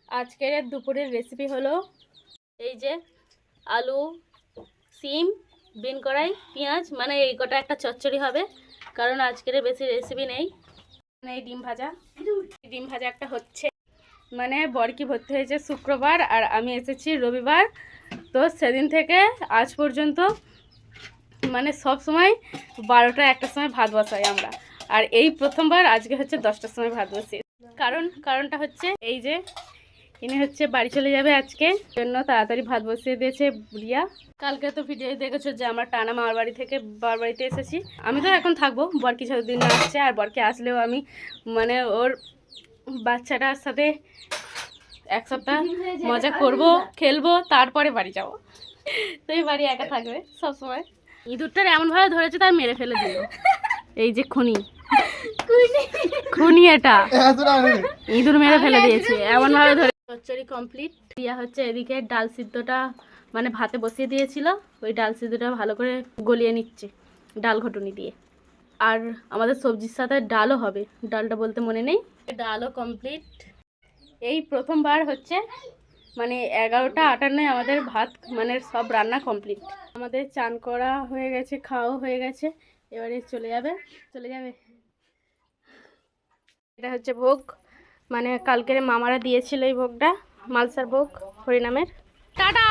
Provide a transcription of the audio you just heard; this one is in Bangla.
আজকের দুপুরের রেসিপি হলো এই যে আলু, সিম, বিন কড়াই, পেঁয়াজ, মানে এই কটা একটা চচ্চড়ি হবে, কারণ আজকের বেশি রেসিপি নেই। মানে এই ডিম ভাজা একটা হচ্ছে, মানে বরকি ভর্তি হয়েছে শুক্রবার আর আমি এসেছি রবিবার, তো সেদিন থেকে আজ পর্যন্ত মানে সব সময় 12টা 1টার সময় ভাত বসাই আমরা, আর এই প্রথমবার আজকে হচ্ছে 10টার সময় ভাত বসিয়ে। কারণটা হচ্ছে এই যে ইনি হচ্ছে বাড়ি চলে যাবে আজকে, জন্য তাড়াতাড়ি ভাত বসিয়ে দিয়েছে বুড়িয়া। কালকে তো ভিডিও দেখেছো যে আমার টানা মামার বাড়ি থেকে বাবার বাড়িতে এসেছি। আমি তো এখন থাকবো, বরকি যতদিন না আসছে, আর বরকি আসলেও আমি মানে ওর বাচ্চাটার সাথে এক সপ্তাহ মজা করব, খেলবো, তারপরে বাড়ি যাবো। তো এই বাড়ি একা থাকবে সবসময়। ইঁদুরটার এমনভাবে ধরেছে তার মেরে ফেলে দিল। এই যে খুনি এটা ইঁদুর মেরে ফেলে দিয়েছে এমনভাবে ধরে। চচ্চড়ি কমপ্লিট। দিয়া হচ্ছে এদিকে ডাল সিদ্ধটা মানে ভাতে বসিয়ে দিয়েছিল, ওই ডাল সিদ্ধটা ভালো করে গলিয়ে নিচ্ছে ডাল ঘুটুনি দিয়ে। আর আমাদের সবজির সাথে ডালও হবে, ডালটা বলতে মনে নেই। ডালও কমপ্লিট। এই প্রথমবার হচ্ছে মানে 11টা 58 আমাদের ভাত মানে সব রান্না কমপ্লিট। আমাদের চান করা হয়ে গেছে, খাওয়া হয়ে গেছে, এবারে চলে যাবে। এটা হচ্ছে ভোগ, মানে কালকের মামারা দিয়েছিল এই ভোগটা, মালসার ভোগ হরিনামের। টাটা।